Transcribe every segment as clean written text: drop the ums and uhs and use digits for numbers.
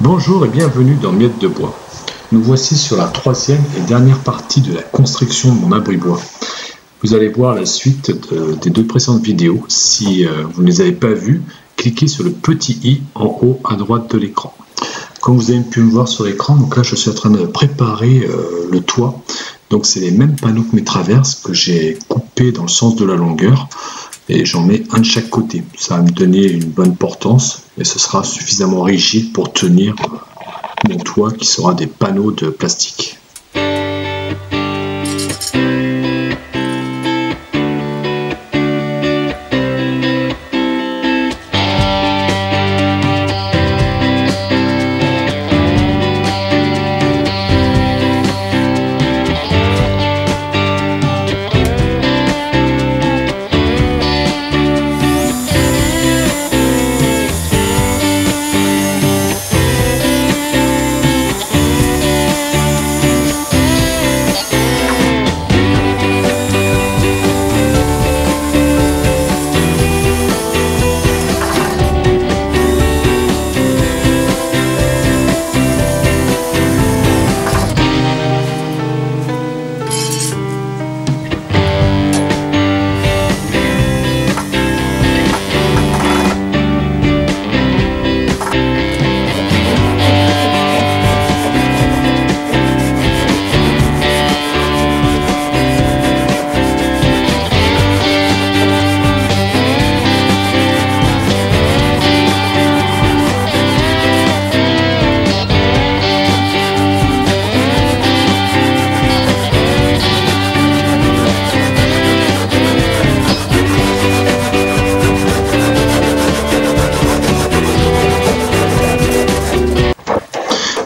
Bonjour et bienvenue dans Miettes de bois. Nous voici sur la troisième et dernière partie de la construction de mon abri bois. Vous allez voir la suite des deux précédentes vidéos. Si vous ne les avez pas vues, cliquez sur le petit i en haut à droite de l'écran. Comme vous avez pu me voir sur l'écran, donc là je suis en train de préparer le toit. Donc c'est les mêmes panneaux que mes traverses que j'ai coupés dans le sens de la longueur. Et j'en mets un de chaque côté. Ça va me donner une bonne portance et ce sera suffisamment rigide pour tenir mon toit qui sera des panneaux de plastique.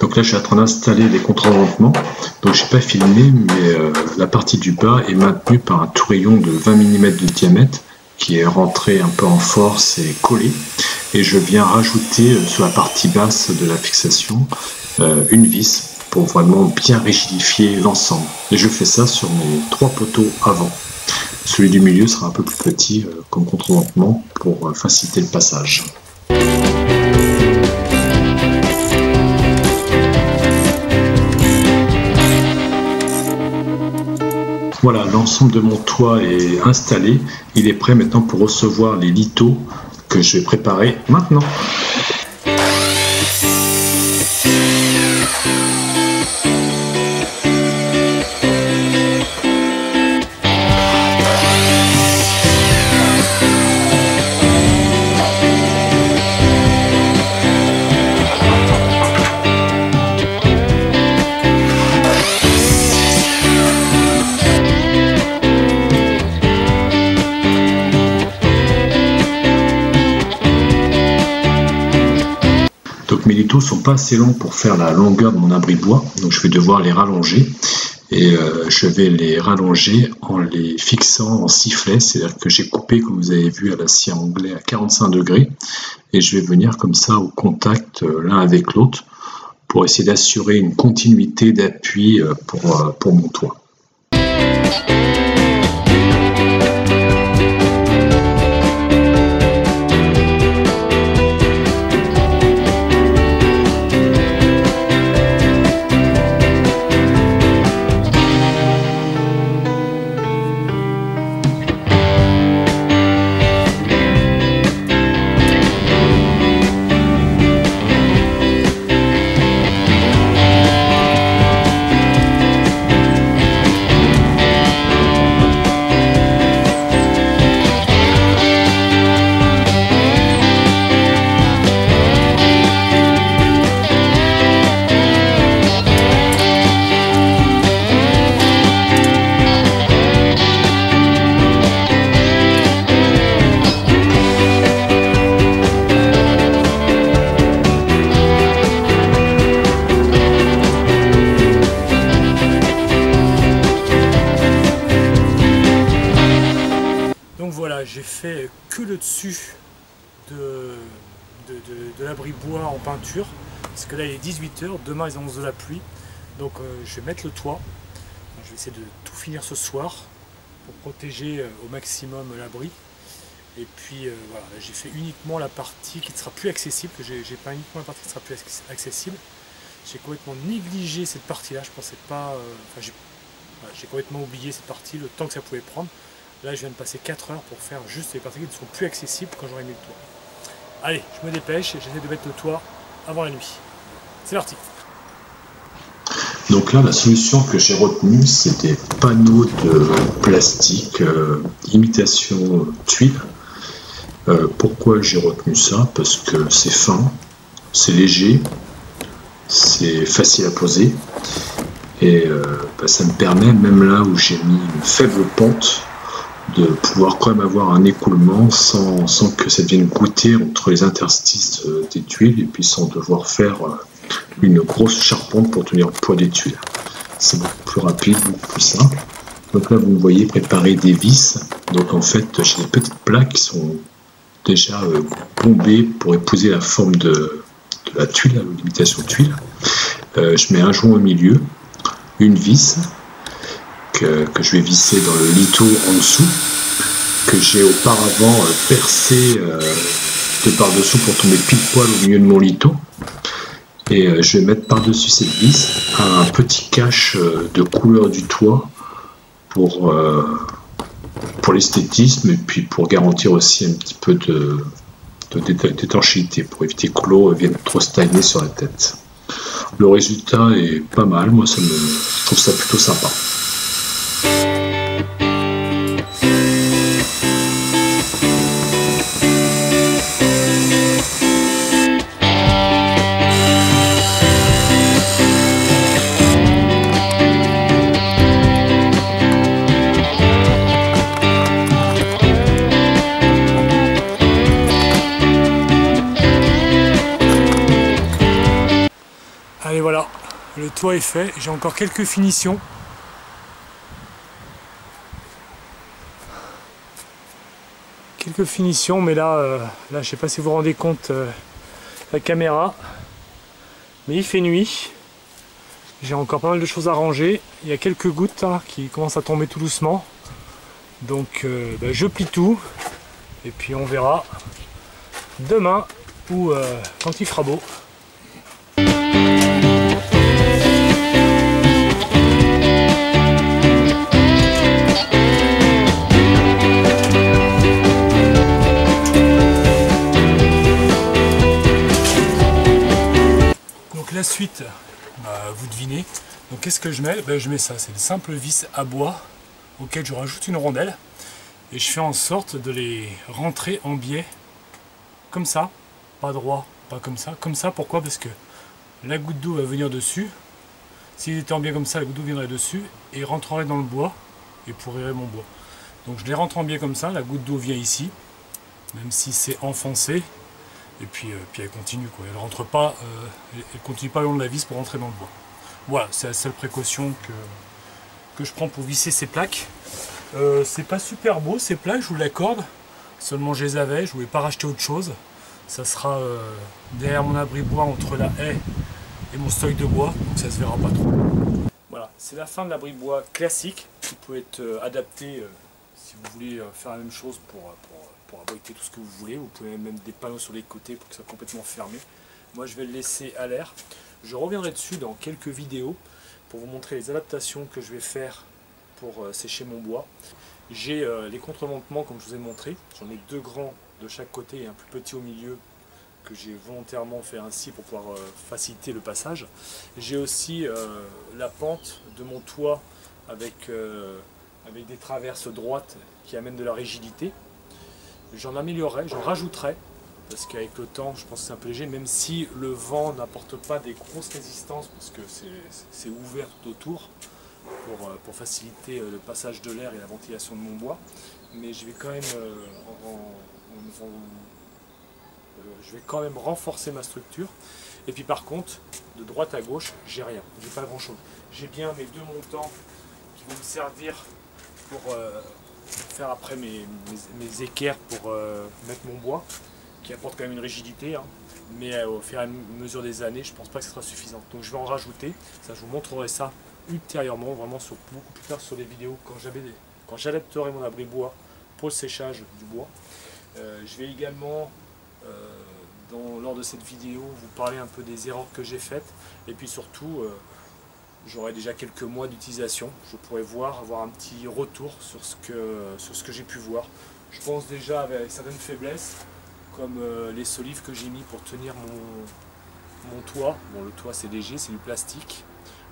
Donc là je suis en train d'installer les contre-vêtements, donc je n'ai pas filmé, mais la partie du bas est maintenue par un tourillon de 20 mm de diamètre qui est rentré un peu en force et collé, et je viens rajouter sur la partie basse de la fixation une vis pour vraiment bien rigidifier l'ensemble, et je fais ça sur mes 3 poteaux avant. Celui du milieu sera un peu plus petit comme contre-vêtement pour faciliter le passage. Voilà, l'ensemble de mon toit est installé. Il est prêt maintenant pour recevoir les lithos que je vais préparer maintenant. Donc mes lithos sont pas assez longs pour faire la longueur de mon abri bois, donc je vais devoir les rallonger, et je vais les rallonger en les fixant en sifflet, c'est-à-dire que j'ai coupé, comme vous avez vu, à la scie anglais à 45 degrés, et je vais venir comme ça au contact l'un avec l'autre pour essayer d'assurer une continuité d'appui pour mon toit. Donc voilà, j'ai fait que le dessus de l'abri bois en peinture, parce que là il est 18 h, demain ils annoncent de la pluie, donc je vais mettre le toit. Donc, je vais essayer de tout finir ce soir pour protéger au maximum l'abri. Et puis voilà, j'ai fait uniquement la partie qui ne sera plus accessible, que j'ai pas uniquement la partie qui sera plus accessible. J'ai complètement négligé cette partie-là, je pensais pas... j'ai complètement oublié cette partie, le temps que ça pouvait prendre. Là, je viens de passer 4 heures pour faire juste les parties qui ne seront plus accessibles quand j'aurai mis le toit. Allez, je me dépêche et j'essaie de mettre le toit avant la nuit. C'est parti. Donc là, la solution que j'ai retenue, c'est des panneaux de plastique, imitation tuile. Pourquoi j'ai retenu ça? Parce que c'est fin, c'est léger, c'est facile à poser. Et ça me permet, même là où j'ai mis une faible pente, de pouvoir quand même avoir un écoulement sans que ça devienne goûter entre les interstices des tuiles et puis sans devoir faire une grosse charpente pour tenir le poids des tuiles. C'est beaucoup plus rapide, beaucoup plus simple. Donc là, vous me voyez préparer des vis. Donc en fait, j'ai des petites plaques qui sont déjà bombées pour épouser la forme de la tuile, l'imitation tuile. Je mets un joint au milieu, une vis que je vais visser dans le lito en dessous, que j'ai auparavant percé de par-dessous pour tomber pile poil au milieu de mon lito. Et je vais mettre par-dessus cette vis un petit cache de couleur du toit pour l'esthétisme et puis pour garantir aussi un petit peu d'étanchéité, pour éviter que l'eau vienne trop stagner sur la tête. Le résultat est pas mal, moi je trouve ça plutôt sympa. Allez voilà, le toit est fait, j'ai encore quelques finitions. Mais là je sais pas si vous vous rendez compte la caméra, mais il fait nuit. J'ai encore pas mal de choses à ranger. Il y a quelques gouttes hein, qui commencent à tomber tout doucement. Donc je plie tout et puis on verra demain ou quand il fera beau. La suite, vous devinez. Donc qu'est-ce que je mets? Je mets ça, c'est des simples vis à bois auxquelles je rajoute une rondelle et je fais en sorte de les rentrer en biais comme ça, pas droit, pas comme ça. Pourquoi? Parce que la goutte d'eau va venir dessus. S'il était en biais comme ça, la goutte d'eau viendrait dessus et rentrerait dans le bois et pourrirait mon bois. Donc je les rentre en biais comme ça, la goutte d'eau vient ici, même si c'est enfoncé. Et puis elle continue quoi, elle rentre pas, elle continue pas le long de la vis pour rentrer dans le bois. Voilà, c'est la seule précaution que je prends pour visser ces plaques. C'est pas super beau ces plaques, je vous l'accorde. Seulement je les avais, je voulais pas racheter autre chose. Ça sera derrière mon abri bois entre la haie et mon stock de bois, donc ça se verra pas trop. Voilà, c'est la fin de l'abri bois classique, qui peut être adapté si vous voulez faire la même chose pour abriter tout ce que vous voulez. Vous pouvez mettre des panneaux sur les côtés pour que ça soit complètement fermé. Moi je vais le laisser à l'air. Je reviendrai dessus dans quelques vidéos pour vous montrer les adaptations que je vais faire pour sécher mon bois. J'ai les contremontements comme je vous ai montré. J'en ai 2 grands de chaque côté et un plus petit au milieu que j'ai volontairement fait ainsi pour pouvoir faciliter le passage. J'ai aussi la pente de mon toit avec des traverses droites qui amènent de la rigidité. J'en améliorerai, j'en rajouterai, parce qu'avec le temps, je pense que c'est un peu léger, même si le vent n'apporte pas des grosses résistances, parce que c'est ouvert tout autour, pour faciliter le passage de l'air et la ventilation de mon bois. Mais je vais quand même renforcer ma structure. Et puis par contre, de droite à gauche, j'ai rien, j'ai pas grand chose. J'ai bien mes 2 montants qui vont me servir pour faire après mes équerres pour mettre mon bois, qui apporte quand même une rigidité, hein. Mais au fur et à mesure des années, je pense pas que ce sera suffisant. Donc je vais en rajouter, ça je vous montrerai ça ultérieurement, vraiment beaucoup plus tard sur les vidéos, quand j'adapterai mon abri bois pour le séchage du bois. Je vais également, lors de cette vidéo, vous parler un peu des erreurs que j'ai faites. Et puis surtout, j'aurai déjà quelques mois d'utilisation. Je pourrais avoir un petit retour sur ce que j'ai pu voir. Je pense déjà avec certaines faiblesses, comme les solives que j'ai mis pour tenir mon toit. Bon, le toit c'est léger, c'est du plastique.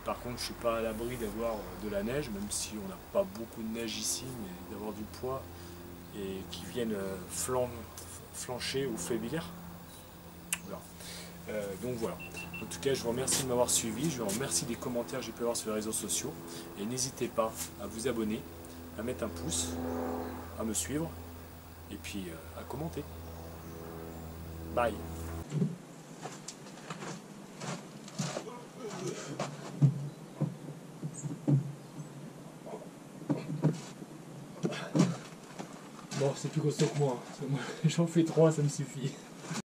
Par contre, je ne suis pas à l'abri d'avoir de la neige, même si on n'a pas beaucoup de neige ici, mais d'avoir du poids et qui viennent flancher ou faiblir. Voilà. Donc voilà. En tout cas, je vous remercie de m'avoir suivi. Je vous remercie des commentaires que j'ai pu avoir sur les réseaux sociaux. Et n'hésitez pas à vous abonner, à mettre un pouce, à me suivre et puis à commenter. Bye. Bon, c'est plus costaud que moi. J'en fais 3, ça me suffit.